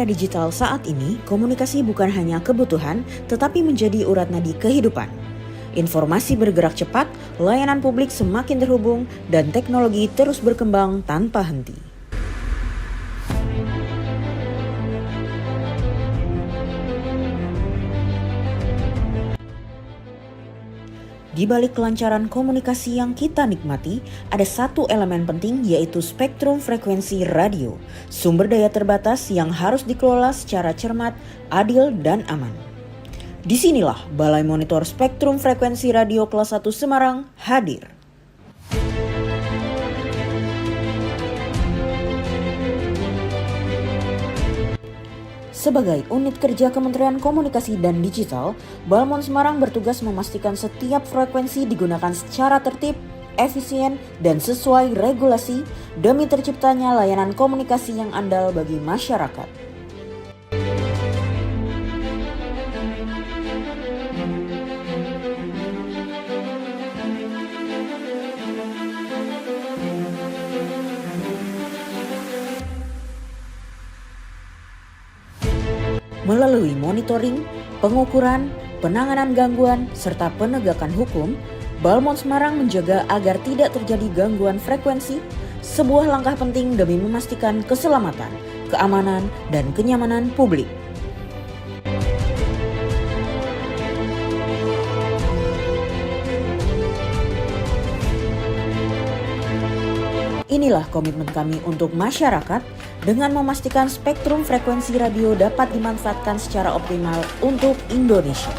era digital saat ini, komunikasi bukan hanya kebutuhan, tetapi menjadi urat nadi kehidupan. Informasi bergerak cepat, layanan publik semakin terhubung, dan teknologi terus berkembang tanpa henti. Di balik kelancaran komunikasi yang kita nikmati, ada satu elemen penting, yaitu spektrum frekuensi radio, sumber daya terbatas yang harus dikelola secara cermat, adil, dan aman. Disinilah Balai Monitor Spektrum Frekuensi Radio Kelas 1 Semarang hadir. Sebagai unit kerja Kementerian Komunikasi dan Digital, Balmon Semarang bertugas memastikan setiap frekuensi digunakan secara tertib, efisien, dan sesuai regulasi demi terciptanya layanan komunikasi yang andal bagi masyarakat. Melalui monitoring, pengukuran, penanganan gangguan, serta penegakan hukum, Balmon Semarang menjaga agar tidak terjadi gangguan frekuensi, sebuah langkah penting demi memastikan keselamatan, keamanan, dan kenyamanan publik. Inilah komitmen kami untuk masyarakat dengan memastikan spektrum frekuensi radio dapat dimanfaatkan secara optimal untuk Indonesia.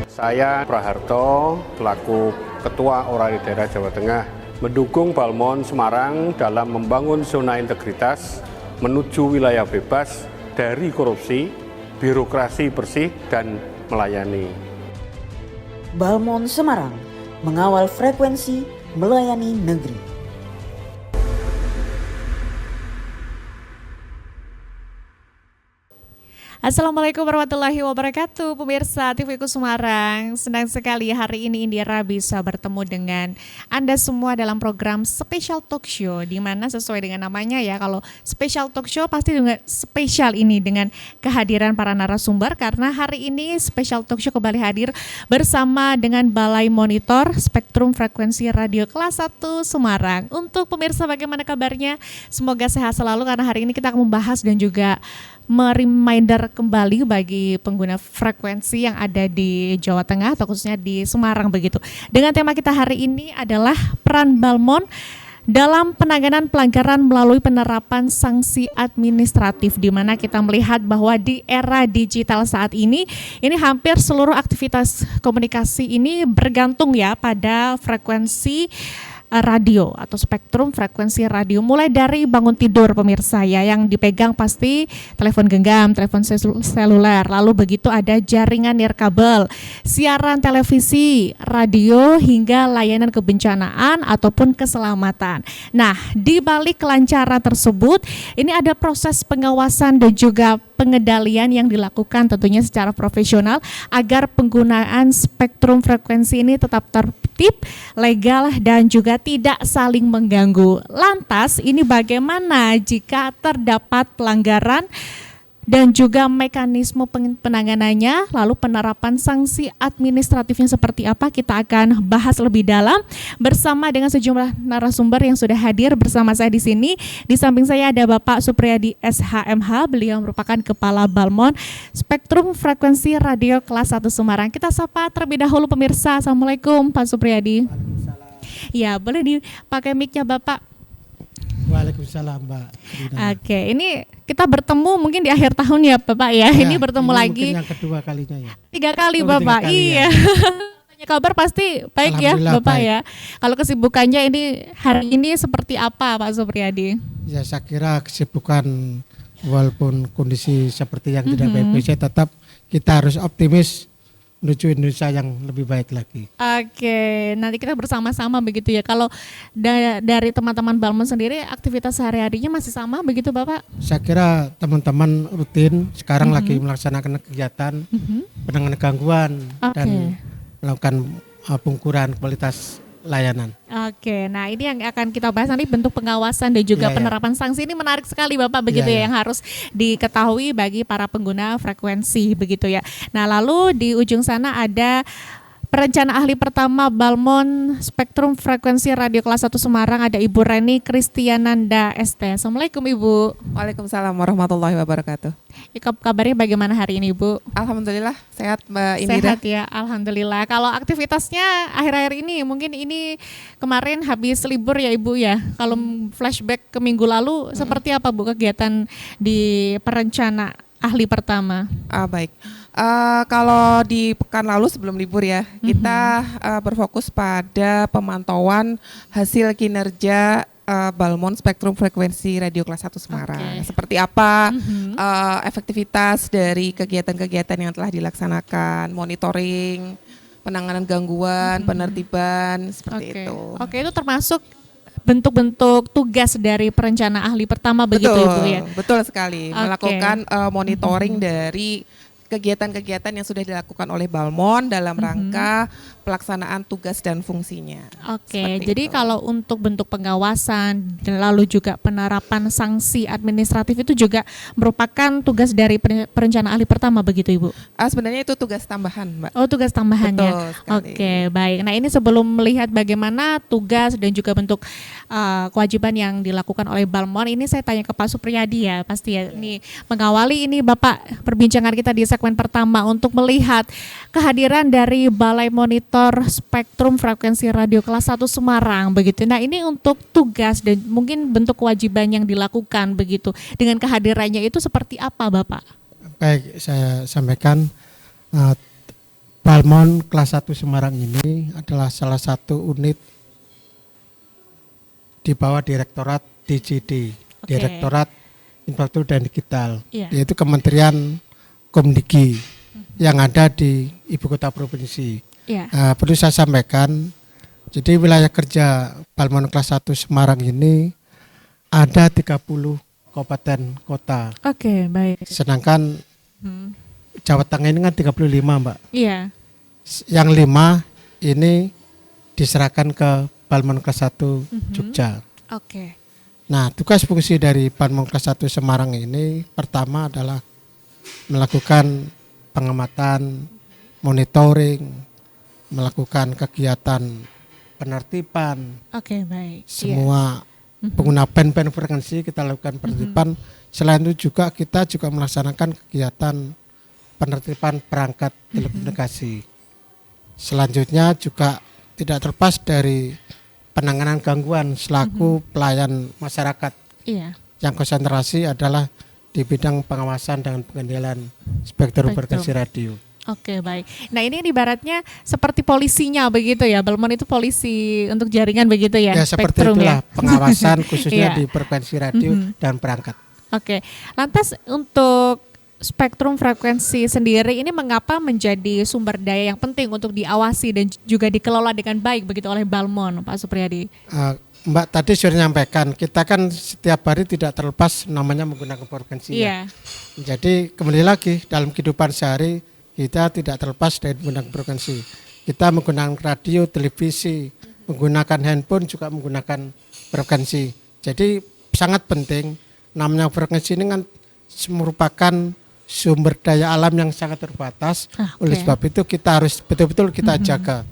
Saya Praharto, selaku Ketua Orari Daerah Jawa Tengah, mendukung Balmon Semarang dalam membangun zona integritas menuju wilayah bebas dari korupsi, birokrasi bersih, dan melayani. Balmon Semarang, mengawal frekuensi, melayani negeri. Assalamualaikum warahmatullahi wabarakatuh, pemirsa TVku Semarang. Senang sekali hari ini Indira bisa bertemu dengan Anda semua dalam program Special Talk Show, di mana sesuai dengan namanya ya, kalau Special Talk Show pasti juga spesial ini dengan kehadiran para narasumber, karena hari ini Special Talk Show kembali hadir bersama dengan Balai Monitor Spektrum Frekuensi Radio Kelas 1 Semarang. Untuk pemirsa bagaimana kabarnya? Semoga sehat selalu, karena hari ini kita akan membahas dan juga mereminder kembali bagi pengguna frekuensi yang ada di Jawa Tengah atau khususnya di Semarang begitu. Dengan tema kita hari ini adalah peran Balmon dalam penanganan pelanggaran melalui penerapan sanksi administratif, di mana kita melihat bahwa di era digital saat ini hampir seluruh aktivitas komunikasi ini bergantung ya pada frekuensi radio atau spektrum frekuensi radio, mulai dari bangun tidur pemirsa ya, yang dipegang pasti telepon genggam, telepon seluler, lalu begitu ada jaringan nirkabel, siaran televisi, radio, hingga layanan kebencanaan ataupun keselamatan. Nah, di balik kelancaran tersebut, ini ada proses pengawasan dan juga pengendalian yang dilakukan tentunya secara profesional agar penggunaan spektrum frekuensi ini tetap tertib, legal, dan juga tidak saling mengganggu. Lantas ini bagaimana jika terdapat pelanggaran dan juga mekanisme penanganannya, lalu penerapan sanksi administratifnya seperti apa, kita akan bahas lebih dalam bersama dengan sejumlah narasumber yang sudah hadir bersama saya di sini. Di samping saya ada Bapak Supriyadi SHMH, beliau merupakan Kepala Balmon Spektrum Frekuensi Radio Kelas 1 Semarang. Kita sapa terlebih dahulu pemirsa. Assalamualaikum Pak Supriyadi. Ya, boleh dipakai mic-nya Bapak. Waalaikumsalam Mbak. Oke, ini kita bertemu mungkin di akhir tahun ya Bapak ya, ini bertemu ini lagi. Mungkin yang kedua kalinya ya. 3 kali Bapak, 3 kali, iya. Ya. Kabar pasti baik ya Bapak baik. Ya. Kalau kesibukannya ini hari ini seperti apa Pak Supriyadi? Ya saya kira kesibukan walaupun kondisi seperti yang tidak baik-baik, saya tetap kita harus optimis menuju Indonesia yang lebih baik lagi. Oke, nanti kita bersama-sama begitu ya. Kalau dari teman-teman Balmon sendiri, aktivitas sehari-harinya masih sama begitu Bapak? Saya kira teman-teman rutin sekarang lagi melaksanakan kegiatan penanganan gangguan dan melakukan pengukuran kualitas layanan. Oke, nah ini yang akan kita bahas nanti bentuk pengawasan dan juga Iya, iya. penerapan sanksi ini menarik sekali Bapak begitu Iya, ya iya. yang harus diketahui bagi para pengguna frekuensi begitu ya. Nah lalu di ujung sana ada perencana ahli pertama Balmon Spektrum Frekuensi Radio Kelas 1 Semarang, ada Ibu Reni Kristiananda ST. Assalamualaikum Ibu. Waalaikumsalam warahmatullahi wabarakatuh. Kabarnya bagaimana hari ini Ibu? Alhamdulillah sehat Mbak Indira. Sehat ya, alhamdulillah. Kalau aktivitasnya akhir-akhir ini, mungkin ini kemarin habis libur ya Ibu ya. Kalau flashback ke minggu lalu, seperti apa Bu kegiatan di perencana ahli pertama? Baik. Kalau di pekan lalu sebelum libur ya, kita berfokus pada pemantauan hasil kinerja Balmon Spektrum Frekuensi Radio Kelas 1 Semarang. Oke. Seperti apa efektivitas dari kegiatan-kegiatan yang telah dilaksanakan, monitoring, penanganan gangguan, penertiban, seperti itu. Oke, itu termasuk bentuk-bentuk tugas dari perencana ahli pertama begitu Ibu ya. Betul sekali. Oke. Melakukan monitoring dari kegiatan-kegiatan yang sudah dilakukan oleh Balmon dalam rangka pelaksanaan tugas dan fungsinya. Oke, Seperti jadi itu. kalau untuk bentuk pengawasan dan lalu juga penerapan sanksi administratif itu juga merupakan tugas dari perencana ahli pertama begitu Ibu? Sebenarnya itu tugas tambahan, Mbak. Oh, tugas tambahannya. Betul sekali. Oke, baik. Nah, ini sebelum melihat bagaimana tugas dan juga bentuk kewajiban yang dilakukan oleh Balmon, ini saya tanya ke Pak Supriyadi ya, pasti ya. Ini mengawali ini Bapak perbincangan kita di segmen pertama untuk melihat kehadiran dari Balai Monitor Spektrum Frekuensi Radio Kelas 1 Semarang begitu. Nah, ini untuk tugas dan mungkin bentuk kewajiban yang dilakukan begitu. Dengan kehadirannya itu seperti apa, Bapak? Baik, saya sampaikan Balmon Kelas 1 Semarang ini adalah salah satu unit di bawah Direktorat DJD, Oke. Direktorat Infrastruktur dan Digital, Iya. yaitu Kementerian Komdigi yang ada di Ibu Kota Provinsi. Ya. Perlu saya sampaikan, jadi wilayah kerja Balmon Kelas 1 Semarang ini ada 30 kabupaten kota. Oke, baik. Sedangkan Jawa Tengah ini kan 35, Mbak. Iya. Yang 5 ini diserahkan ke Balmon Kelas 1 Jogja. Oke. Nah, tugas fungsi dari Balmon Kelas 1 Semarang ini pertama adalah melakukan pengamatan, monitoring, melakukan kegiatan penertiban, Oke, baik. Iya. semua pengguna band-band frekuensi kita lakukan penertiban. Selain itu juga kita juga melaksanakan kegiatan penertiban perangkat telekomunikasi. Selanjutnya juga tidak terlepas dari penanganan gangguan selaku pelayan masyarakat Iya. yang konsentrasi adalah di bidang pengawasan dan pengendalian spektrum frekuensi radio. Oke, baik. Nah, ini ibaratnya seperti polisinya begitu ya. Balmon itu polisi untuk jaringan begitu ya. Ya seperti Spektrum itulah ya. pengawasan khususnya Iya. di frekuensi radio dan perangkat. Oke. Lantas untuk spektrum frekuensi sendiri ini mengapa menjadi sumber daya yang penting untuk diawasi dan juga dikelola dengan baik begitu oleh Balmon, Pak Supriyadi? Mbak tadi sudah menyampaikan kita kan setiap hari tidak terlepas namanya menggunakan frekuensi. Iya. Jadi kembali lagi dalam kehidupan sehari kita tidak terlepas dari menggunakan frekuensi. Kita menggunakan radio, televisi, menggunakan handphone juga menggunakan frekuensi. Jadi sangat penting namanya frekuensi ini kan merupakan sumber daya alam yang sangat terbatas. Oke. Oleh sebab itu kita harus betul-betul kita jaga.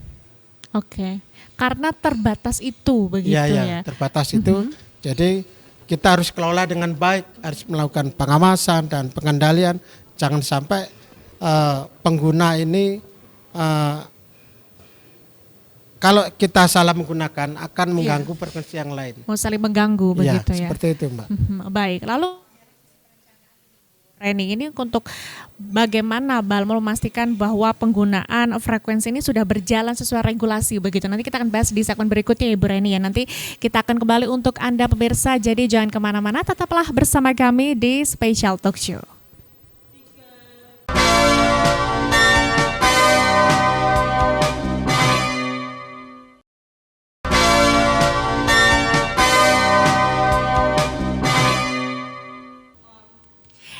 Oke. Karena terbatas itu begitu Iya, ya. terbatas itu. Jadi kita harus kelola dengan baik, harus melakukan pengawasan dan pengendalian. Jangan sampai pengguna ini kalau kita salah menggunakan akan mengganggu frekuensi yang lain. Mau saling mengganggu Iya, begitu ya. seperti itu, Mbak. Baik, lalu Reni ini untuk bagaimana Balmon memastikan bahwa penggunaan frekuensi ini sudah berjalan sesuai regulasi begitu. Nanti kita akan bahas di segmen berikutnya Ibu Reni ya. Nanti kita akan kembali untuk Anda pemirsa, jadi jangan kemana-mana, tetaplah bersama kami di Special Talk Show.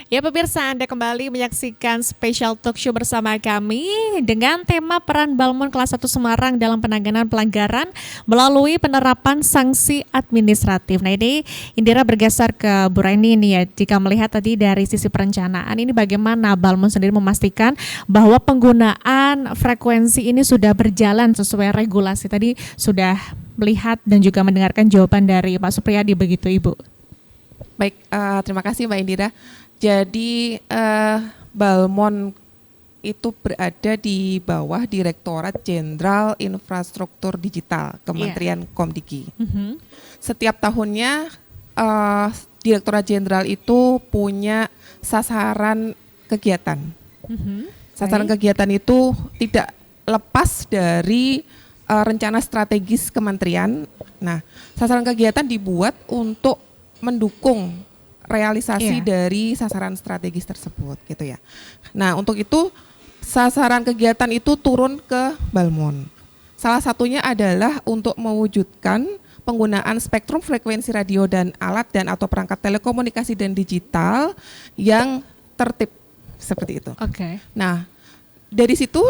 Ya pemirsa, Anda kembali menyaksikan Special Talk Show bersama kami dengan tema peran Balmon kelas 1 Semarang dalam penanganan pelanggaran melalui penerapan sanksi administratif. Nah ini Indira bergeser ke Bu Raini nih ya, jika melihat tadi dari sisi perencanaan ini bagaimana Balmon sendiri memastikan bahwa penggunaan frekuensi ini sudah berjalan sesuai regulasi. Tadi sudah melihat dan juga mendengarkan jawaban dari Pak Supriyadi begitu Ibu. Baik, terima kasih Mbak Indira. Jadi Balmon itu berada di bawah Direktorat Jenderal Infrastruktur Digital Kementerian Komdiki. Setiap tahunnya Direktorat Jenderal itu punya sasaran kegiatan. Sasaran kegiatan itu tidak lepas dari rencana strategis kementerian. Nah, sasaran kegiatan dibuat untuk mendukung realisasi dari sasaran strategis tersebut gitu ya. Nah, untuk itu sasaran kegiatan itu turun ke Balmon. Salah satunya adalah untuk mewujudkan penggunaan spektrum frekuensi radio dan alat dan atau perangkat telekomunikasi dan digital yang tertib seperti itu. Oke. Nah, dari situ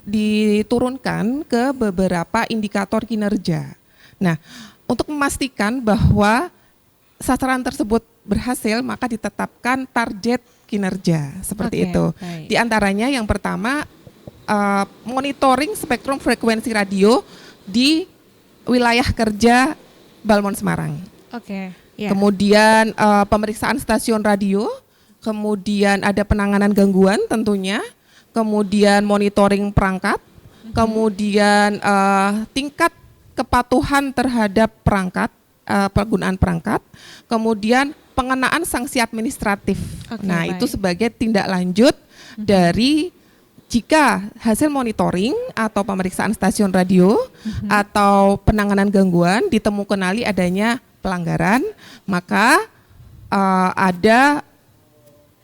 diturunkan ke beberapa indikator kinerja. Nah, untuk memastikan bahwa sasaran tersebut berhasil, maka ditetapkan target kinerja seperti itu. Baik. Di antaranya yang pertama monitoring spektrum frekuensi radio di wilayah kerja Balmon Semarang. Oke. Ya. Kemudian pemeriksaan stasiun radio, kemudian ada penanganan gangguan tentunya, kemudian monitoring perangkat, kemudian tingkat kepatuhan terhadap perangkat, penggunaan perangkat, kemudian pengenaan sanksi administratif. Oke, Nah, baik. itu sebagai tindak lanjut dari jika hasil monitoring atau pemeriksaan stasiun radio atau penanganan gangguan ditemukan adanya pelanggaran, maka ada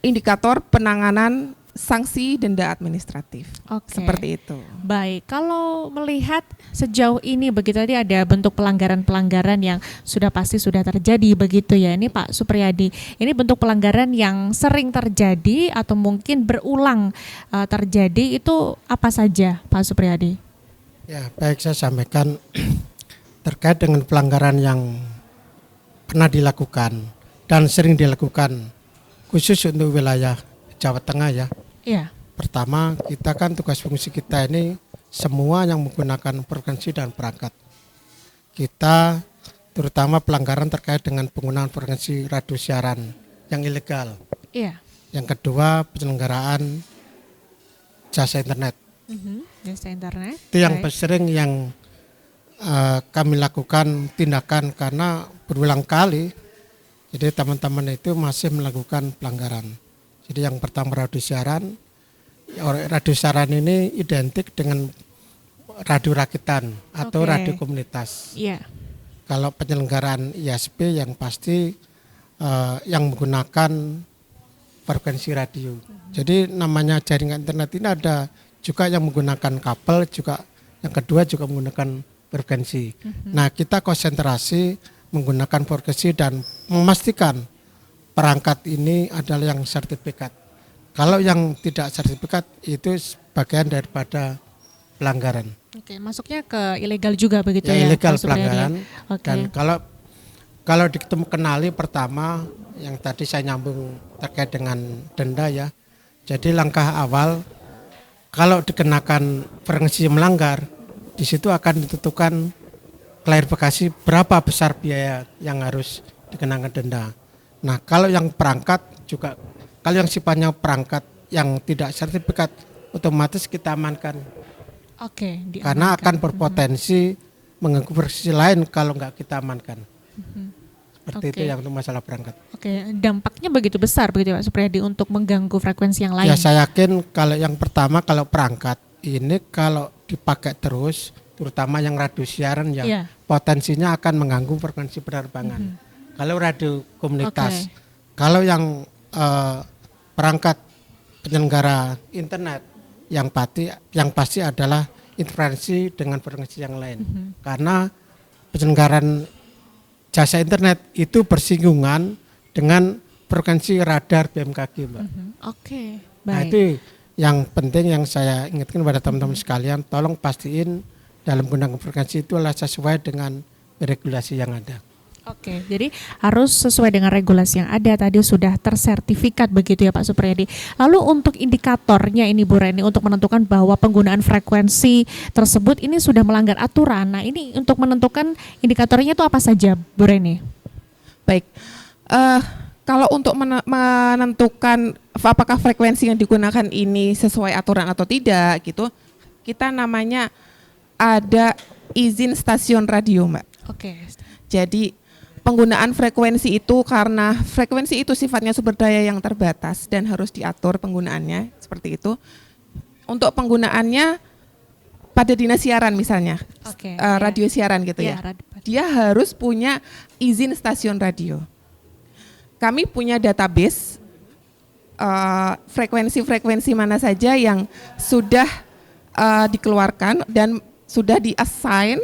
indikator penanganan sanksi denda administratif. Oke. Seperti itu. Baik, kalau melihat sejauh ini begitu tadi ada bentuk pelanggaran-pelanggaran yang sudah pasti sudah terjadi begitu ya. Ini Pak Supriyadi, ini bentuk pelanggaran yang sering terjadi atau mungkin berulang terjadi itu apa saja Pak Supriyadi? Ya, baik, saya sampaikan terkait dengan pelanggaran yang pernah dilakukan dan sering dilakukan khusus untuk wilayah Jawa Tengah ya. Iya. Pertama, kita kan tugas fungsi kita ini semua yang menggunakan frekuensi dan perangkat. Kita terutama pelanggaran terkait dengan penggunaan frekuensi radio siaran yang ilegal. Iya. Yang kedua, penyelenggaraan jasa internet. Jasa internet. Itu yang Baik. sering yang kami lakukan tindakan karena berulang kali. Jadi teman-teman itu masih melakukan pelanggaran. Jadi yang pertama radio siaran. Radio siaran ini identik dengan radio rakitan atau Oke. radio komunitas. Iya. Kalau penyelenggaraan ISP yang pasti yang menggunakan frekuensi radio. Jadi namanya jaringan internet ini ada juga yang menggunakan kabel, juga yang kedua juga menggunakan frekuensi. Nah, kita konsentrasi menggunakan frekuensi dan memastikan perangkat ini adalah yang sertifikat. Kalau yang tidak sertifikat itu bagian daripada pelanggaran. Oke, masuknya ke ilegal juga begitu Ya, ya. ilegal Pak Supriyadi? pelanggaran. Oke. Dan kalau ketemu kenali pertama yang tadi saya nyambung terkait dengan denda ya. Jadi langkah awal kalau dikenakan frekuensi melanggar, di situ akan ditentukan klarifikasi berapa besar biaya yang harus dikenakan denda. Nah, kalau yang perangkat juga, kalau yang sifatnya perangkat yang tidak sertifikat, otomatis kita amankan. Oke, Karena diamankan. akan berpotensi mengganggu frekuensi lain kalau nggak kita amankan. Seperti Oke. itu yang untuk masalah perangkat. Oke, dampaknya begitu besar begitu Pak Supriyadi untuk mengganggu frekuensi yang lain. Ya, saya yakin kalau yang pertama kalau perangkat ini kalau dipakai terus, terutama yang radio siaran ya, Iya. potensinya akan mengganggu frekuensi penerbangan. Kalau radio komunitas, kalau yang perangkat penyelenggara internet yang pasti adalah interferensi dengan frekuensi yang lain. Karena penyelenggaraan jasa internet itu bersinggungan dengan frekuensi radar BMKG, Mbak. Oke, Nah, baik. itu yang penting yang saya ingatkan kepada teman-teman sekalian, tolong pastiin dalam menggunakan frekuensi itu adalah sesuai dengan regulasi yang ada. Oke, jadi harus sesuai dengan regulasi yang ada, tadi sudah tersertifikat begitu ya Pak Supriyadi. Lalu untuk indikatornya ini Bu Reni untuk menentukan bahwa penggunaan frekuensi tersebut ini sudah melanggar aturan. Nah, ini untuk menentukan indikatornya itu apa saja Bu Reni? Baik, kalau untuk menentukan apakah frekuensi yang digunakan ini sesuai aturan atau tidak gitu, kita namanya ada izin stasiun radio, Mbak. Oke. Jadi penggunaan frekuensi itu karena frekuensi itu sifatnya sumber daya yang terbatas dan harus diatur penggunaannya seperti itu. Untuk penggunaannya pada dinas siaran misalnya, Oke, radio siaran gitu ya. Dia harus punya izin stasiun radio. Kami punya database frekuensi-frekuensi mana saja yang sudah dikeluarkan dan sudah di-assign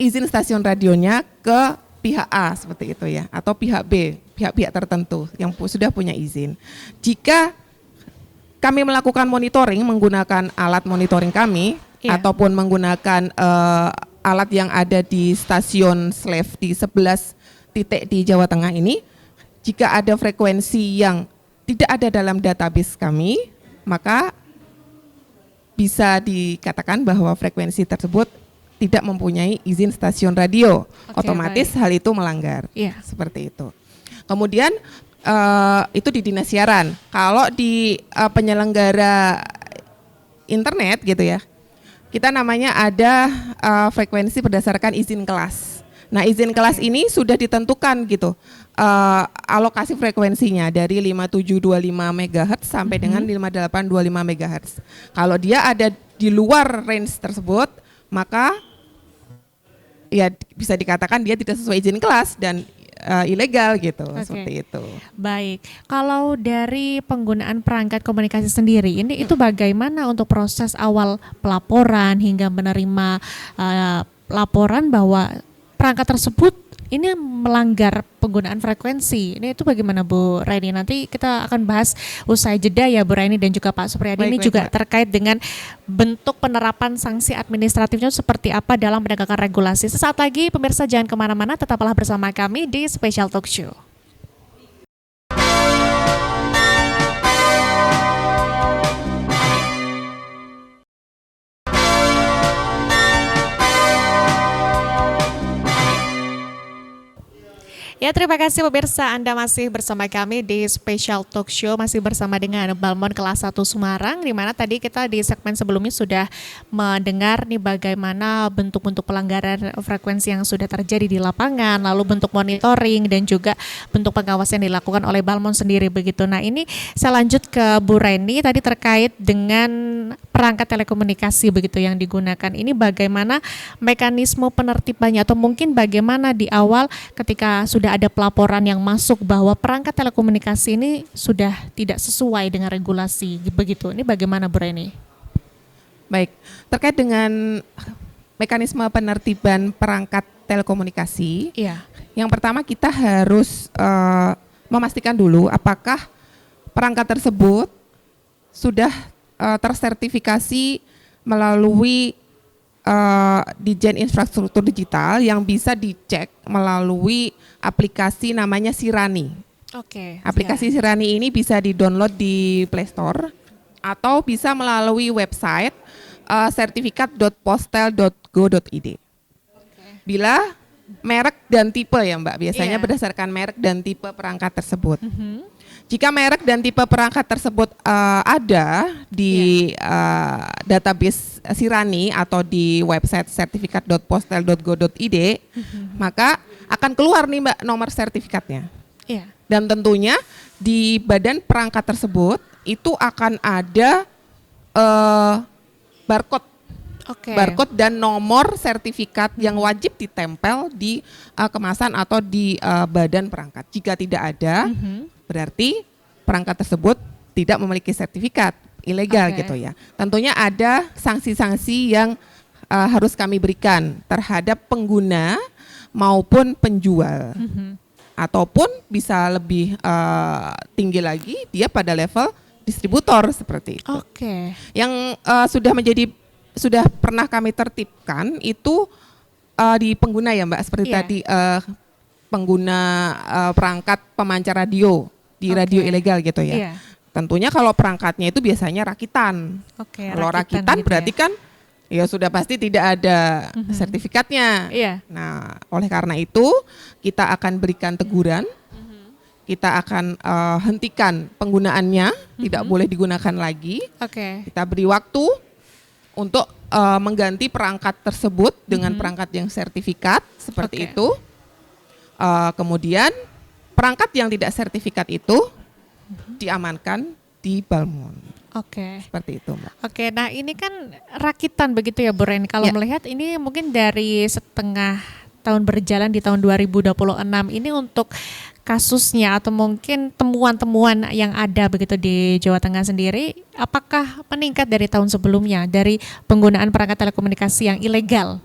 izin stasiun radionya ke pihak A seperti itu ya, atau pihak B, pihak-pihak tertentu yang sudah punya izin. Jika kami melakukan monitoring menggunakan alat monitoring kami ataupun menggunakan alat yang ada di stasiun slave di 11 titik di Jawa Tengah ini, jika ada frekuensi yang tidak ada dalam database kami, maka bisa dikatakan bahwa frekuensi tersebut tidak mempunyai izin stasiun radio. Otomatis hal itu melanggar. Seperti itu. Kemudian itu di dinas siaran. Kalau di penyelenggara internet gitu ya, kita namanya ada frekuensi berdasarkan izin kelas. Nah, izin kelas ini sudah ditentukan gitu, alokasi frekuensinya dari 5725 MHz sampai dengan 5825 MHz. Kalau dia ada di luar range tersebut, maka ya bisa dikatakan dia tidak sesuai izin kelas dan ilegal gitu, seperti itu. Baik, kalau dari penggunaan perangkat komunikasi sendiri, ini itu bagaimana untuk proses awal pelaporan hingga menerima laporan bahwa perangkat tersebut ini melanggar penggunaan frekuensi. Ini itu bagaimana Bu Reni? Nanti kita akan bahas usai jeda ya Bu Reni dan juga Pak Supriyadi. Ini juga terkait dengan bentuk penerapan sanksi administratifnya seperti apa dalam penegakan regulasi. Sesaat lagi pemirsa jangan kemana-mana, tetaplah bersama kami di Special Talk Show. Ya, terima kasih pemirsa, Anda masih bersama kami di Special Talk Show, masih bersama dengan Balmon kelas 1 Semarang, di mana tadi kita di segmen sebelumnya sudah mendengar nih bagaimana bentuk-bentuk pelanggaran frekuensi yang sudah terjadi di lapangan, lalu bentuk monitoring dan juga bentuk pengawasan yang dilakukan oleh Balmon sendiri begitu. Nah, ini saya lanjut ke Bu Reni tadi terkait dengan perangkat telekomunikasi begitu yang digunakan. Ini bagaimana mekanisme penertibannya atau mungkin bagaimana di awal ketika sudah ada pelaporan yang masuk bahwa perangkat telekomunikasi ini sudah tidak sesuai dengan regulasi begitu. Ini bagaimana Bu Reni? Baik, terkait dengan mekanisme penertiban perangkat telekomunikasi, yang pertama kita harus memastikan dulu apakah perangkat tersebut sudah tersertifikasi melalui Ditjen Infrastruktur Digital yang bisa dicek melalui aplikasi namanya Sirani. Aplikasi Sirani ini bisa di-download di Play Store atau bisa melalui website sertifikat.postel.go.id. Bila merek dan tipe ya Mbak, biasanya berdasarkan merek dan tipe perangkat tersebut. Jika merek dan tipe perangkat tersebut ada di database Sirani atau di website sertifikat.postel.go.id, maka akan keluar nih Mbak nomor sertifikatnya. Dan tentunya di badan perangkat tersebut itu akan ada barcode. Barcode dan nomor sertifikat yang wajib ditempel di kemasan atau di badan perangkat. Jika tidak ada, berarti perangkat tersebut tidak memiliki sertifikat, ilegal gitu ya. Tentunya ada sanksi-sanksi yang harus kami berikan terhadap pengguna maupun penjual. ataupun bisa lebih tinggi lagi dia pada level distributor seperti itu. Oke. Yang sudah pernah kami tertibkan itu di pengguna ya Mbak, seperti Iya. tadi pengguna perangkat pemancar radio di radio Oke. ilegal gitu ya. Iya. Tentunya kalau perangkatnya itu biasanya rakitan. Oke. Kalau rakitan gitu berarti ya. kan ya sudah pasti tidak ada sertifikatnya. Iya. Nah, oleh karena itu kita akan berikan teguran, kita akan hentikan penggunaannya, tidak boleh digunakan lagi. Oke. Kita beri waktu untuk mengganti perangkat tersebut dengan perangkat yang sertifikat seperti Oke. itu. Kemudian perangkat yang tidak sertifikat itu diamankan di Balmond. Oke. Seperti itu, Mbak. Oke, nah ini kan rakitan begitu ya Bu Reni. Kalau Ya. melihat ini mungkin dari setengah tahun berjalan di tahun 2026 ini untuk kasusnya atau mungkin temuan-temuan yang ada begitu di Jawa Tengah sendiri, apakah meningkat dari tahun sebelumnya dari penggunaan perangkat telekomunikasi yang ilegal?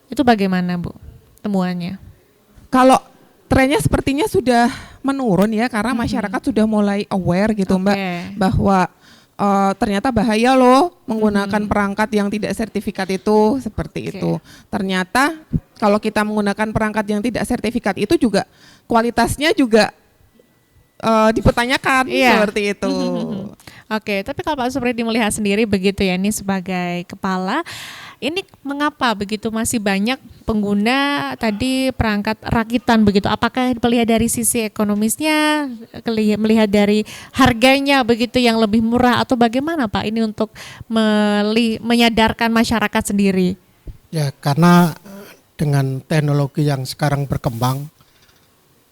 Itu bagaimana Bu temuannya? Kalau trennya sepertinya sudah menurun ya, karena masyarakat sudah mulai aware gitu Mbak, Oke. bahwa ternyata bahaya loh menggunakan perangkat yang tidak sertifikat itu seperti Oke. itu. Ternyata kalau kita menggunakan perangkat yang tidak sertifikat itu juga kualitasnya juga dipertanyakan Iya. seperti itu. Oke, tapi kalau Pak Supriyadi melihat sendiri begitu ya, ini sebagai kepala, ini mengapa begitu masih banyak pengguna tadi perangkat rakitan begitu? Apakah melihat dari sisi ekonomisnya, melihat dari harganya begitu yang lebih murah atau bagaimana Pak ini untuk menyadarkan masyarakat sendiri? Ya, karena dengan teknologi yang sekarang berkembang,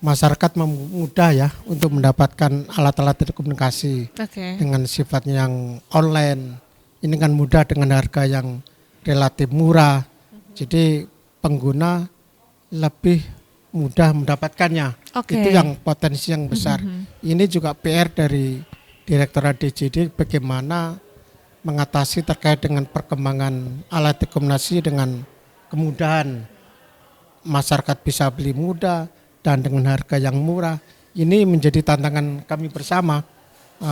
masyarakat mudah ya untuk mendapatkan alat-alat telekomunikasi Oke. dengan sifatnya yang online. Ini kan mudah dengan harga yang relatif murah. Jadi pengguna lebih mudah mendapatkannya. Oke. Itu yang potensi yang besar. Ini juga PR dari Direktorat DJD bagaimana mengatasi terkait dengan perkembangan alat telekomunikasi dengan kemudahan. Masyarakat bisa beli mudah dan dengan harga yang murah. Ini menjadi tantangan kami bersama,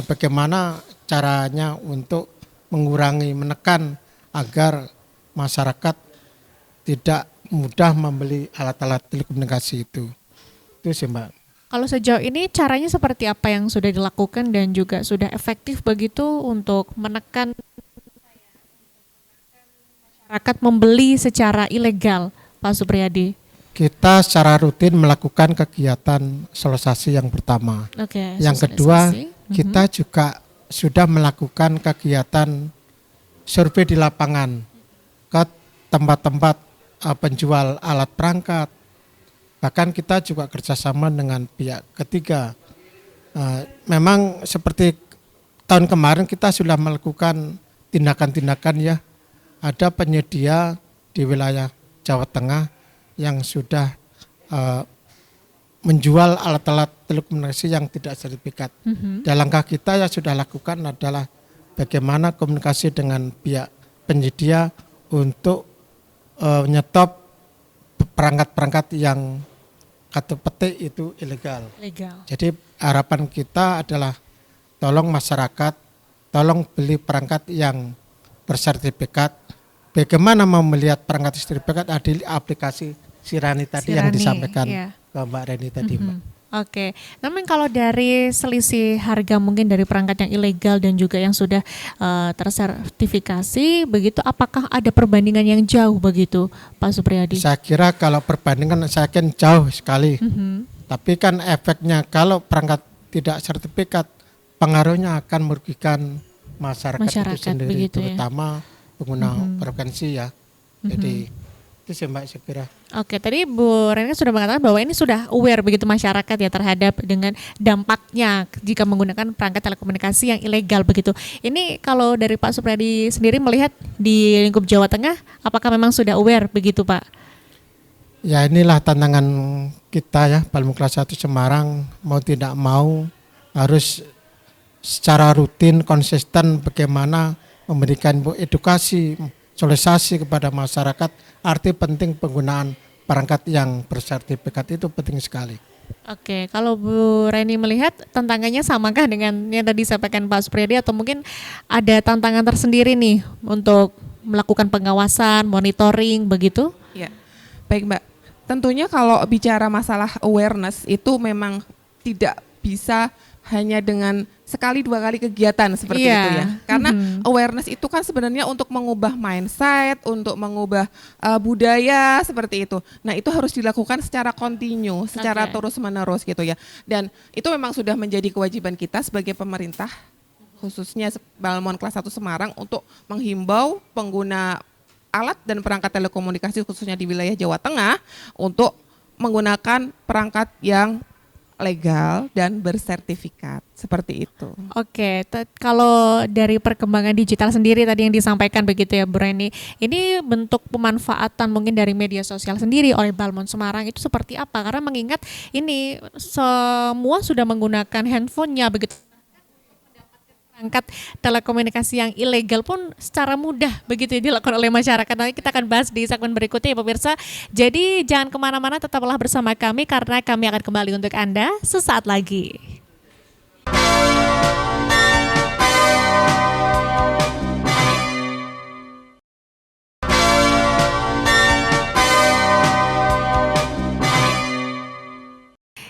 bagaimana caranya untuk mengurangi, menekan agar masyarakat tidak mudah membeli alat-alat telekomunikasi itu. Itu sih Mbak. Kalau sejauh ini caranya seperti apa yang sudah dilakukan dan juga sudah efektif begitu untuk menekan masyarakat membeli secara ilegal, Pak Supriyadi? Kita secara rutin melakukan kegiatan sosialisasi yang pertama. Oke. Yang kedua, sosialisasi. kita juga sudah melakukan kegiatan survei di lapangan ke tempat-tempat penjual alat perangkat. Bahkan kita juga kerjasama dengan pihak ketiga. Memang seperti tahun kemarin kita sudah melakukan tindakan-tindakan ya. Ada penyedia di wilayah Jawa Tengah yang sudah menjual alat-alat telekomunikasi yang tidak sertifikat. Dan langkah kita yang sudah lakukan adalah bagaimana komunikasi dengan pihak penyedia untuk menyetop perangkat-perangkat yang kata petik itu ilegal. Legal. Jadi harapan kita adalah tolong masyarakat, tolong beli perangkat yang bersertifikat. Bagaimana mau melihat perangkat sertifikat ada di aplikasi Sirani tadi yang Sirani, disampaikan iya. ke Mbak Reni tadi Mbak. Oke, namun kalau dari selisih harga mungkin dari perangkat yang ilegal dan juga yang sudah tersertifikasi, begitu apakah ada perbandingan yang jauh begitu Pak Supriyadi? Saya kira kalau perbandingan saya yakin jauh sekali. Tapi kan efeknya kalau perangkat tidak sertifikat pengaruhnya akan merugikan masyarakat itu sendiri, begitu ya. terutama pengguna frekuensi ya. Jadi itu sih Mbak saya kira. Oke, tadi Bu Reni sudah mengatakan bahwa ini sudah aware begitu masyarakat ya terhadap dengan dampaknya jika menggunakan perangkat telekomunikasi yang ilegal begitu. Ini kalau dari Pak Supriyadi sendiri melihat di lingkup Jawa Tengah, apakah memang sudah aware begitu Pak? Ya inilah tantangan kita ya, Balmond Kelas 1 Semarang mau tidak mau harus secara rutin konsisten bagaimana memberikan edukasi, sosialisasi kepada masyarakat. Arti penting penggunaan perangkat yang bersertifikat itu penting sekali. Oke, kalau Bu Reni melihat tantangannya samakah dengan yang tadi disampaikan Pak Supriyadi atau mungkin ada tantangan tersendiri nih untuk melakukan pengawasan, monitoring begitu? Ya, baik Mbak. Tentunya kalau bicara masalah awareness itu memang tidak bisa hanya dengan sekali dua kali kegiatan seperti Iya. itu ya. Karena awareness itu kan sebenarnya untuk mengubah mindset, untuk mengubah budaya seperti itu. Nah, itu harus dilakukan secara kontinu, secara Oke. terus-menerus gitu ya. Dan itu memang sudah menjadi kewajiban kita sebagai pemerintah, khususnya Balmon kelas 1 Semarang untuk menghimbau pengguna alat dan perangkat telekomunikasi khususnya di wilayah Jawa Tengah untuk menggunakan perangkat yang legal dan bersertifikat seperti itu. Oke, kalau dari perkembangan digital sendiri tadi yang disampaikan begitu ya Bu Reni, ini bentuk pemanfaatan mungkin dari media sosial sendiri oleh Balmon Semarang itu seperti apa? Karena mengingat ini semua sudah menggunakan handphonenya begitu. Perangkat telekomunikasi yang ilegal pun secara mudah begitu ya dilakukan oleh masyarakat. Nanti kita akan bahas di segmen berikutnya ya pemirsa. Jadi jangan kemana-mana, tetaplah bersama kami karena kami akan kembali untuk Anda sesaat lagi.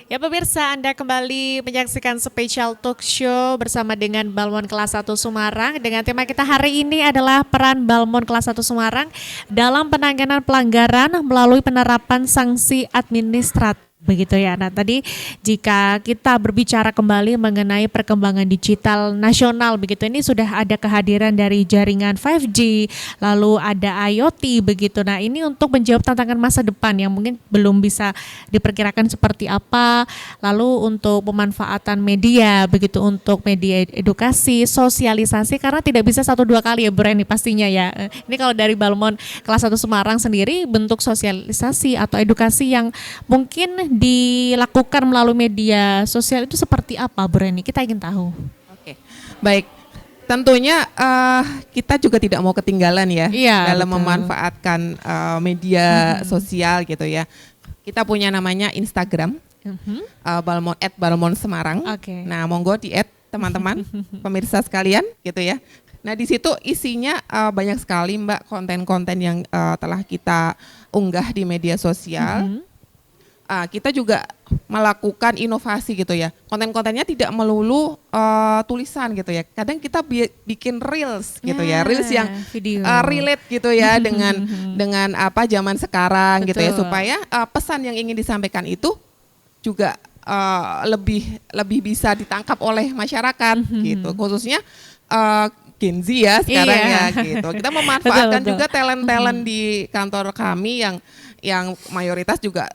Ya pemirsa, Anda kembali menyaksikan Special Talk Show bersama dengan Balmon kelas 1 Semarang. Dengan tema kita hari ini adalah peran Balmon kelas 1 Semarang dalam penanganan pelanggaran melalui penerapan sanksi administratif. Begitu ya. Nah tadi jika kita berbicara kembali mengenai perkembangan digital nasional begitu, ini sudah ada kehadiran dari jaringan 5G, lalu ada IoT begitu. Nah ini untuk menjawab tantangan masa depan yang mungkin belum bisa diperkirakan seperti apa. Lalu untuk pemanfaatan media begitu, untuk media edukasi, sosialisasi, karena tidak bisa 1-2 kali ya Bu Reni pastinya ya. Ini kalau dari Balmon kelas 1 Semarang sendiri bentuk sosialisasi atau edukasi yang mungkin dilakukan melalui media sosial itu seperti apa Bu Reni? Kita ingin tahu. Oke, baik. Tentunya kita juga tidak mau ketinggalan ya Iya, dalam betul. memanfaatkan media sosial gitu ya. Kita punya namanya Instagram, Balmon @Balmon Semarang. Oke. Nah, monggo di add teman-teman, pemirsa sekalian gitu ya. Nah, di situ isinya banyak sekali Mbak konten-konten yang telah kita unggah di media sosial. Kita juga melakukan inovasi gitu ya. Konten-kontennya tidak melulu tulisan gitu ya. Kadang kita bikin reels gitu ya. Reels yang video. relate gitu ya dengan apa zaman sekarang gitu ya, Betul. supaya pesan yang ingin disampaikan itu juga lebih bisa ditangkap oleh masyarakat gitu. Khususnya Gen Z ya sekarang Iya. ya gitu. Kita memanfaatkan Betul. juga talent-talent di kantor kami yang mayoritas juga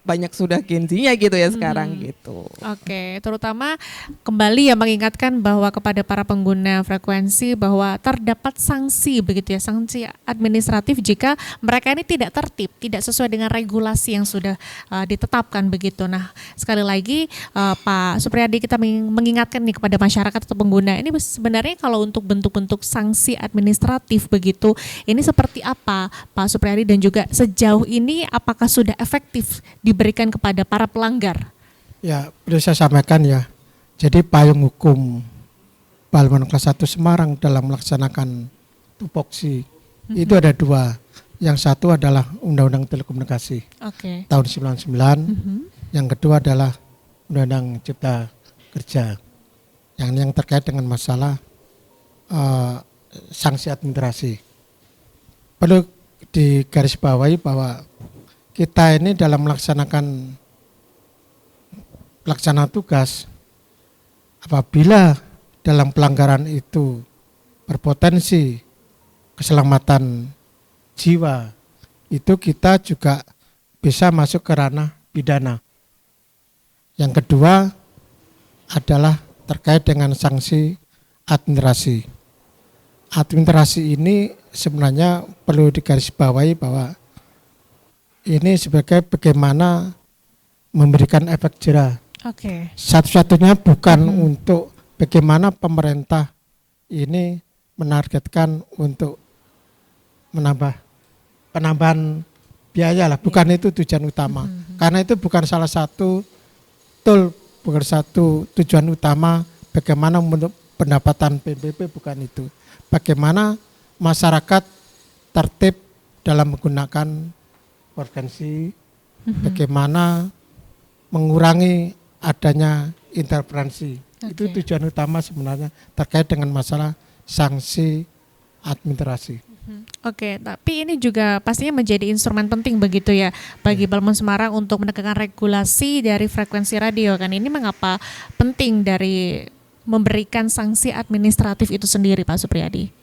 banyak sudah Gen Z-nya gitu ya sekarang gitu. Oke, terutama kembali ya mengingatkan bahwa kepada para pengguna frekuensi bahwa terdapat sanksi begitu ya, sanksi administratif jika mereka ini tidak tertib, tidak sesuai dengan regulasi yang sudah ditetapkan begitu. Nah, sekali lagi Pak Supriyadi, kita mengingatkan nih kepada masyarakat atau pengguna ini sebenarnya kalau untuk bentuk-bentuk sanksi administratif begitu, ini seperti apa Pak Supriyadi, dan juga sejauh ini apakah sudah efektif diberikan kepada para pelanggar? Ya, perlu saya sampaikan ya. Jadi payung hukum Balmon kelas 1 Semarang dalam melaksanakan tupoksi itu ada 2. Yang satu adalah Undang-Undang Telekomunikasi Oke. tahun 99. Yang kedua adalah Undang-Undang Cipta Kerja. Yang terkait dengan masalah sanksi administrasi. Perlu digarisbawahi bahwa kita ini dalam melaksanakan pelaksana tugas, apabila dalam pelanggaran itu berpotensi keselamatan jiwa, itu kita juga bisa masuk ke ranah pidana. Yang kedua adalah terkait dengan sanksi administrasi. Administrasi ini sebenarnya perlu digarisbawahi bahwa ini sebagai bagaimana memberikan efek jerah. Oke. Satu-satunya bukan untuk bagaimana pemerintah ini menargetkan untuk penambahan biaya lah, bukan itu tujuan utama. Karena itu bukan salah satu bukan satu tujuan utama bagaimana pendapatan PNBP, bukan itu. Bagaimana masyarakat tertib dalam menggunakan frekuensi, bagaimana mengurangi adanya interferensi. Itu tujuan utama sebenarnya terkait dengan masalah sanksi administrasi. Oke, tapi ini juga pastinya menjadi instrumen penting begitu ya bagi Balmon Semarang untuk menegakkan regulasi dari frekuensi radio kan. Ini mengapa penting dari memberikan sanksi administratif itu sendiri, Pak Supriyadi?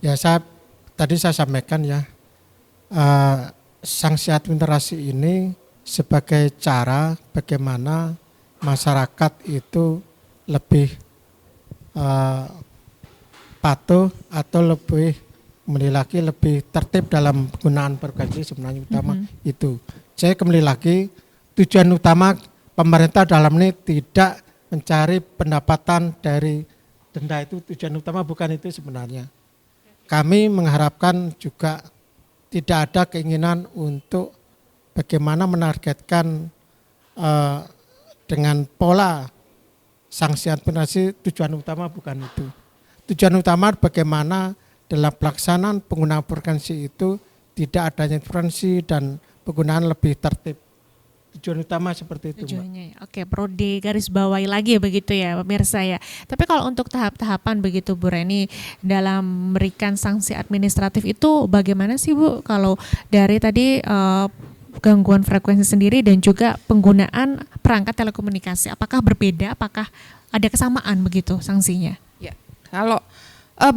Ya, tadi saya sampaikan ya, sanksi administrasi ini sebagai cara bagaimana masyarakat itu lebih patuh atau lebih tertib dalam penggunaan frekuensi sebenarnya utama itu. Saya kembali lagi, tujuan utama pemerintah dalam ini tidak mencari pendapatan dari denda, itu tujuan utama bukan itu sebenarnya. Kami mengharapkan juga tidak ada keinginan untuk bagaimana menargetkan dengan pola sanksi administrasi, tujuan utama bukan itu. Tujuan utama bagaimana dalam pelaksanaan penggunaan frekuensi itu tidak adanya interferensi dan penggunaan lebih tertib. Tujuan utama seperti itu, Tujuannya, oke, perlu digarisbawahi lagi begitu ya pemirsa ya. Tapi kalau untuk tahap-tahapan begitu Bu Reni dalam memberikan sanksi administratif itu bagaimana sih Bu? Kalau dari tadi gangguan frekuensi sendiri dan juga penggunaan perangkat telekomunikasi, apakah berbeda? Apakah ada kesamaan begitu sanksinya? Ya, kalau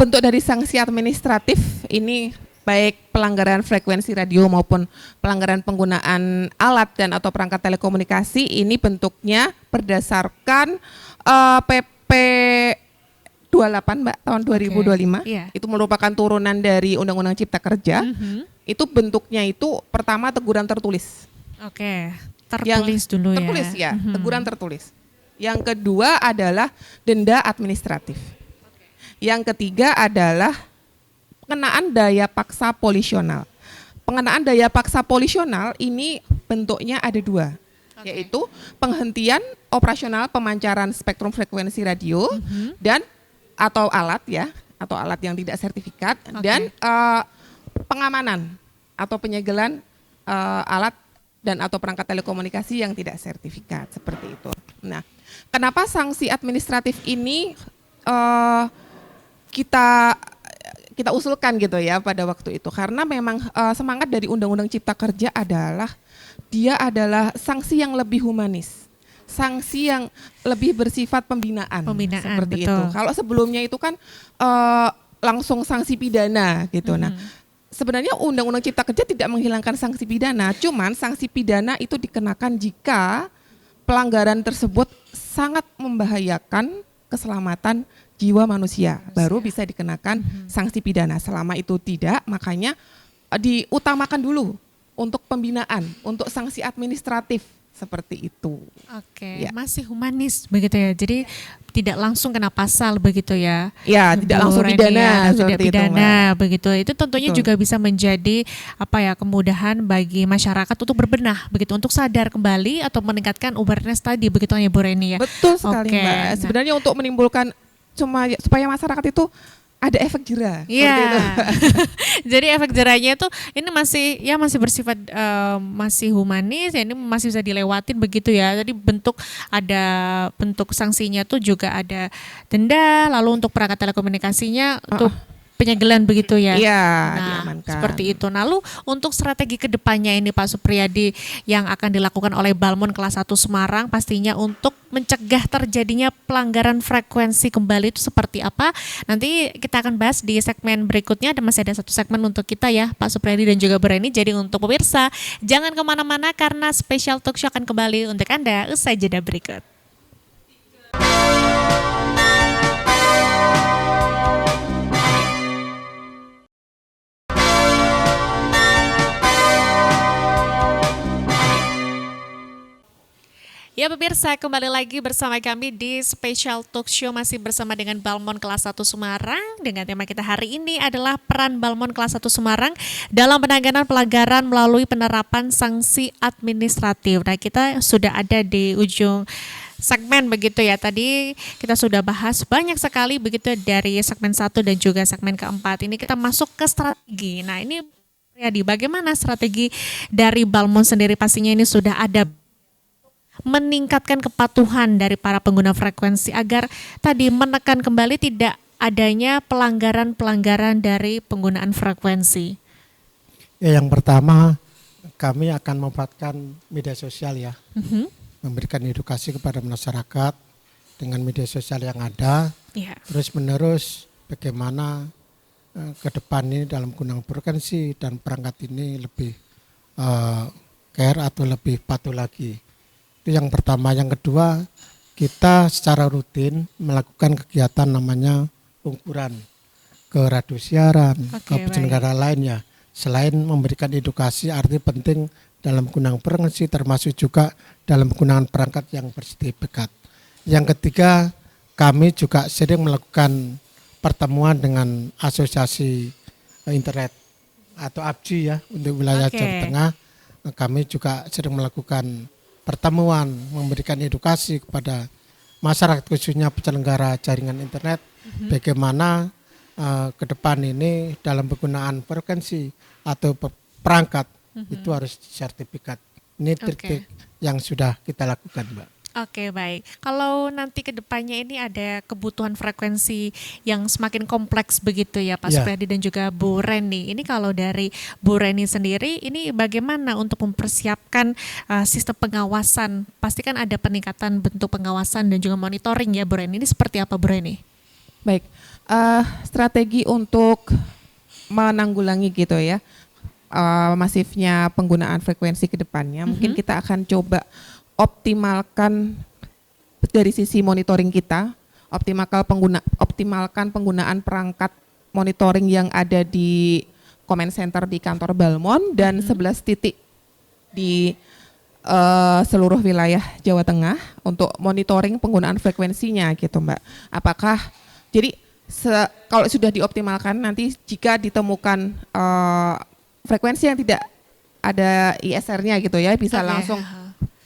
bentuk dari sanksi administratif ini baik pelanggaran frekuensi radio maupun pelanggaran penggunaan alat dan atau perangkat telekomunikasi ini bentuknya berdasarkan PP 28 Mbak tahun 2025. Iya. Itu merupakan turunan dari Undang-Undang Cipta Kerja. Itu bentuknya itu pertama teguran tertulis. Oke, tertulis dulu ya. Tertulis ya, teguran tertulis. Yang kedua adalah denda administratif. Yang ketiga adalah pengenaan daya paksa polisional. Pengenaan daya paksa polisional ini bentuknya ada dua, yaitu penghentian operasional pemancaran spektrum frekuensi radio dan atau alat ya, atau alat yang tidak sertifikat, dan pengamanan atau penyegelan alat dan atau perangkat telekomunikasi yang tidak sertifikat, seperti itu. Nah, kenapa sanksi administratif ini kita usulkan gitu ya pada waktu itu, karena memang semangat dari Undang-Undang Cipta Kerja adalah dia adalah sanksi yang lebih humanis, sanksi yang lebih bersifat pembinaan seperti betul. itu. Kalau sebelumnya itu kan langsung sanksi pidana gitu. Nah, sebenarnya Undang-Undang Cipta Kerja tidak menghilangkan sanksi pidana, cuman sanksi pidana itu dikenakan jika pelanggaran tersebut sangat membahayakan keselamatan jiwa manusia, baru bisa dikenakan sanksi pidana. Selama itu tidak, makanya diutamakan dulu untuk pembinaan, untuk sanksi administratif seperti itu. Oke, Ya. masih humanis begitu ya. Jadi tidak langsung kena pasal begitu ya. Ya, tidak Bu langsung Reni pidana ya, tidak seperti itu, pidana Mbak. begitu. Itu tentunya Betul. juga bisa menjadi kemudahan bagi masyarakat untuk berbenah begitu, untuk sadar kembali atau meningkatkan awareness tadi begitu ya Bu Reni ya. Betul sekali, Oke, Mbak. nah. Sebenarnya untuk menimbulkan supaya masyarakat itu ada efek jerah. Iya. Seperti itu. Jadi efek jerahnya itu ini masih bersifat masih humanis, ya, ini masih bisa dilewatin begitu ya. Jadi ada bentuk sanksinya tuh juga ada denda, lalu untuk perangkat telekomunikasinya untuk penyegelan begitu ya. Iya, Nah, diamankan. seperti itu. Lalu untuk strategi kedepannya ini Pak Supriyadi yang akan dilakukan oleh Balmon kelas 1 Semarang pastinya untuk mencegah terjadinya pelanggaran frekuensi kembali itu seperti apa? Nanti kita akan bahas di segmen berikutnya. Dan masih ada satu segmen untuk kita ya Pak Supriyadi dan juga Bu Reni. Jadi untuk pemirsa jangan kemana-mana karena special talk show akan kembali untuk Anda usai jeda berikut. Ya pemirsa, kembali lagi bersama kami di Special Talk Show masih bersama dengan Balmon Kelas 1 Semarang. Dengan tema kita hari ini adalah peran Balmon Kelas 1 Semarang dalam penanganan pelanggaran melalui penerapan sanksi administratif. Nah, kita sudah ada di ujung segmen begitu ya. Tadi kita sudah bahas banyak sekali begitu dari segmen 1 dan juga segmen keempat. Ini kita masuk ke strategi. Nah, ini Riyadi, bagaimana strategi dari Balmon sendiri? Pastinya ini sudah ada meningkatkan kepatuhan dari para pengguna frekuensi agar tadi menekan kembali tidak adanya pelanggaran-pelanggaran dari penggunaan frekuensi. Ya, yang pertama kami akan memanfaatkan media sosial ya, memberikan edukasi kepada masyarakat dengan media sosial yang ada, terus menerus bagaimana ke depan ini dalam penggunaan frekuensi dan perangkat ini lebih care atau lebih patuh lagi. Itu yang pertama. Yang kedua, kita secara rutin melakukan kegiatan namanya pengukuran ke radio siaran, ke penyelenggara lainnya. Selain memberikan edukasi, arti penting dalam penggunaan frekuensi termasuk juga dalam penggunaan perangkat yang bersertifikat. Yang ketiga, kami juga sering melakukan pertemuan dengan asosiasi internet atau ABJI ya untuk wilayah Jawa Tengah. Kami juga sering melakukan pertemuan, memberikan edukasi kepada masyarakat khususnya penyelenggara jaringan internet bagaimana ke depan ini dalam penggunaan frekuensi atau perangkat itu harus sertifikat. Ini trik-trik yang sudah kita lakukan, Mbak. Oke, baik. Kalau nanti ke depannya ini ada kebutuhan frekuensi yang semakin kompleks begitu ya Pak Supriyadi dan juga Bu Reni. Ini kalau dari Bu Reni sendiri ini bagaimana untuk mempersiapkan sistem pengawasan? Pastikan ada peningkatan bentuk pengawasan dan juga monitoring ya Bu Reni. Ini seperti apa Bu Reni? Baik, strategi untuk menanggulangi gitu ya masifnya penggunaan frekuensi ke depannya, mungkin kita akan coba optimalkan dari sisi monitoring kita, optimalkan penggunaan perangkat monitoring yang ada di comment center di kantor Balmon dan 11 titik di seluruh wilayah Jawa Tengah untuk monitoring penggunaan frekuensinya gitu Mbak. Apakah jadi kalau sudah dioptimalkan nanti jika ditemukan frekuensi yang tidak ada ISR-nya gitu ya bisa langsung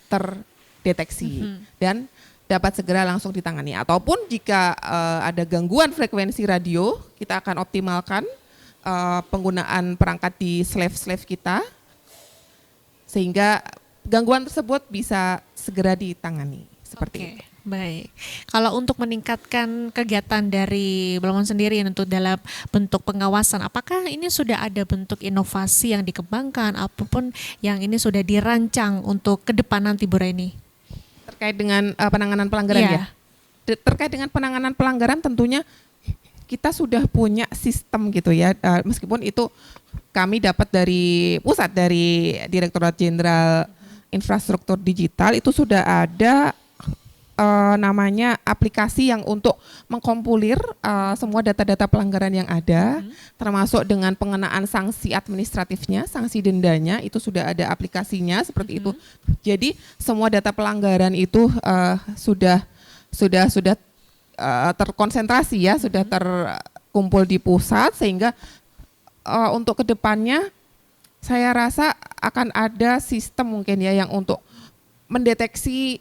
terdeteksi dan dapat segera langsung ditangani. Ataupun jika ada gangguan frekuensi radio, kita akan optimalkan penggunaan perangkat di slave kita sehingga gangguan tersebut bisa segera ditangani seperti itu. Baik, kalau untuk meningkatkan kegiatan dari Balmon sendiri untuk dalam bentuk pengawasan, apakah ini sudah ada bentuk inovasi yang dikembangkan, apapun yang ini sudah dirancang untuk ke depan nanti Bu Reni? Terkait dengan penanganan pelanggaran ya? Terkait dengan penanganan pelanggaran tentunya kita sudah punya sistem gitu ya, meskipun itu kami dapat dari pusat, dari Direktorat Jenderal Infrastruktur Digital, itu sudah ada namanya aplikasi yang untuk mengkompilir semua data-data pelanggaran yang ada, termasuk dengan pengenaan sanksi administratifnya, sanksi dendanya, itu sudah ada aplikasinya seperti itu. Jadi semua data pelanggaran itu sudah terkonsentrasi ya, sudah terkumpul di pusat sehingga untuk kedepannya saya rasa akan ada sistem mungkin ya yang untuk mendeteksi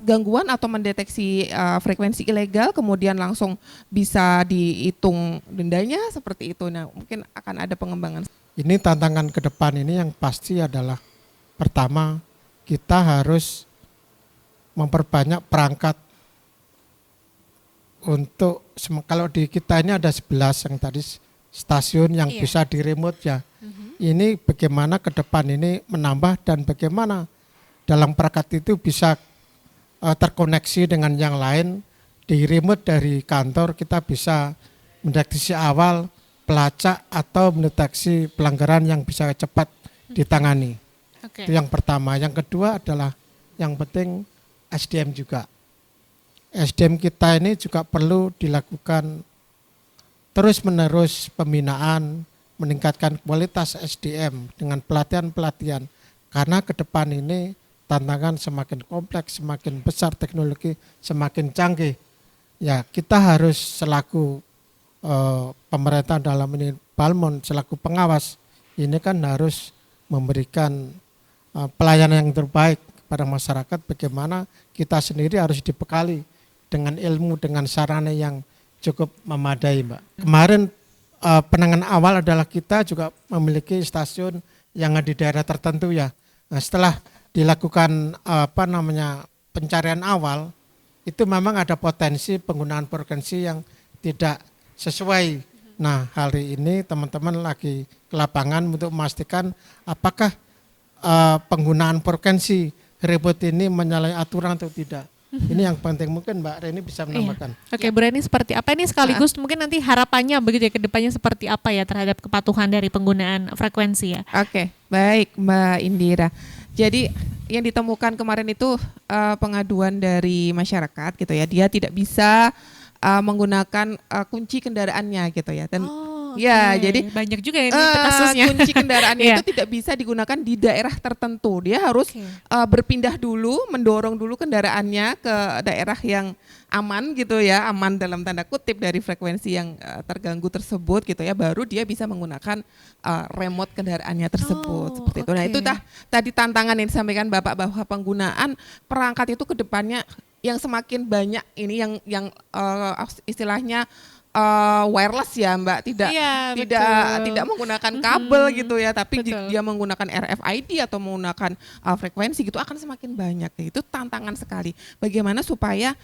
gangguan atau mendeteksi frekuensi ilegal, kemudian langsung bisa dihitung dendanya seperti itu. Nah, mungkin akan ada pengembangan. Ini tantangan ke depan ini yang pasti adalah pertama kita harus memperbanyak perangkat untuk kalau di kita ini ada 11 yang tadi stasiun yang bisa di remote ya. Ini bagaimana ke depan ini menambah dan bagaimana dalam perangkat itu bisa terkoneksi dengan yang lain di remote dari kantor kita bisa mendeteksi awal pelacak atau mendeteksi pelanggaran yang bisa cepat ditangani. Itu yang pertama. Yang kedua adalah yang penting SDM juga. SDM kita ini juga perlu dilakukan terus menerus pembinaan, meningkatkan kualitas SDM dengan pelatihan-pelatihan karena ke depan ini tantangan semakin kompleks, semakin besar teknologi, semakin canggih. Ya, kita harus selaku pemerintah dalam ini Balmon selaku pengawas ini kan harus memberikan pelayanan yang terbaik kepada masyarakat. Bagaimana kita sendiri harus dibekali dengan ilmu, dengan sarana yang cukup memadai, Mbak. Kemarin penanganan awal adalah kita juga memiliki stasiun yang ada di daerah tertentu ya. Nah, setelah dilakukan pencarian awal, itu memang ada potensi penggunaan frekuensi yang tidak sesuai. Nah, hari ini teman-teman lagi ke lapangan untuk memastikan apakah penggunaan frekuensi ribut ini menyalahi aturan atau tidak. Ini yang penting, mungkin Mbak Reni bisa menambahkan. Oke, Bu Reni, seperti apa ini sekaligus mungkin nanti harapannya begitu ya ke depannya seperti apa ya terhadap kepatuhan dari penggunaan frekuensi ya. Oke, baik Mbak Indira. Jadi yang ditemukan kemarin itu pengaduan dari masyarakat gitu ya, dia tidak bisa menggunakan kunci kendaraannya gitu ya. Dan ya, jadi banyak juga ini kasusnya. kunci kendaraannya itu tidak bisa digunakan di daerah tertentu. Dia harus berpindah dulu, mendorong dulu kendaraannya ke daerah yang aman gitu ya, aman dalam tanda kutip dari frekuensi yang terganggu tersebut gitu ya, baru dia bisa menggunakan remote kendaraannya tersebut seperti itu. Nah, itu tadi tantangan yang disampaikan Bapak bahwa penggunaan perangkat itu ke depannya yang semakin banyak ini yang istilahnya wireless ya Mbak, tidak menggunakan kabel gitu ya, tapi dia menggunakan RFID atau menggunakan frekuensi gitu akan semakin banyak. Itu tantangan sekali. Bagaimana supaya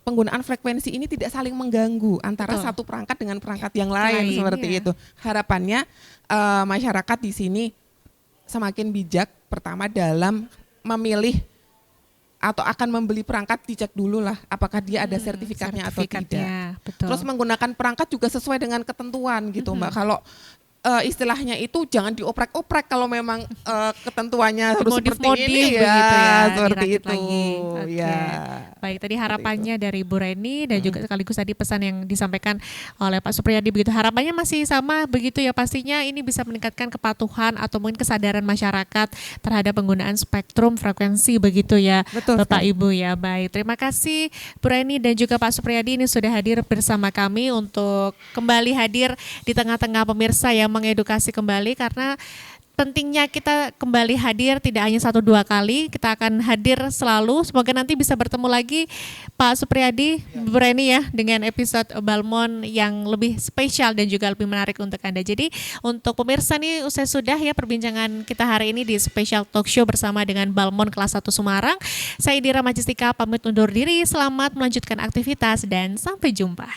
penggunaan frekuensi ini tidak saling mengganggu antara satu perangkat dengan perangkat yang lain seperti itu. Harapannya masyarakat di sini semakin bijak pertama dalam memilih atau akan membeli perangkat, dicek dulu lah apakah dia ada sertifikatnya atau tidak. Betul. Terus menggunakan perangkat juga sesuai dengan ketentuan gitu Mbak. Kalau istilahnya itu jangan dioprek-oprek kalau memang ketentuannya harus seperti ini ya, seperti itu. Lagi. Ya. Baik, tadi harapannya dari Bu Reni dan juga sekaligus tadi pesan yang disampaikan oleh Pak Supriyadi begitu. Harapannya masih sama begitu ya, pastinya ini bisa meningkatkan kepatuhan atau mungkin kesadaran masyarakat terhadap penggunaan spektrum frekuensi begitu ya. Betul, Bapak Ibu ya. Baik, terima kasih Bu Reni dan juga Pak Supriyadi ini sudah hadir bersama kami untuk kembali hadir di tengah-tengah pemirsa yang mengedukasi kembali, karena pentingnya kita kembali hadir tidak hanya 1-2 kali, kita akan hadir selalu. Semoga nanti bisa bertemu lagi Pak Supriyadi, Bu Reni ya, dengan episode Balmon yang lebih spesial dan juga lebih menarik untuk Anda. Jadi untuk pemirsa nih usai sudah ya perbincangan kita hari ini di Special Talk Show bersama dengan Balmon kelas 1 Semarang. Saya Indira Majistika pamit undur diri, selamat melanjutkan aktivitas dan sampai jumpa.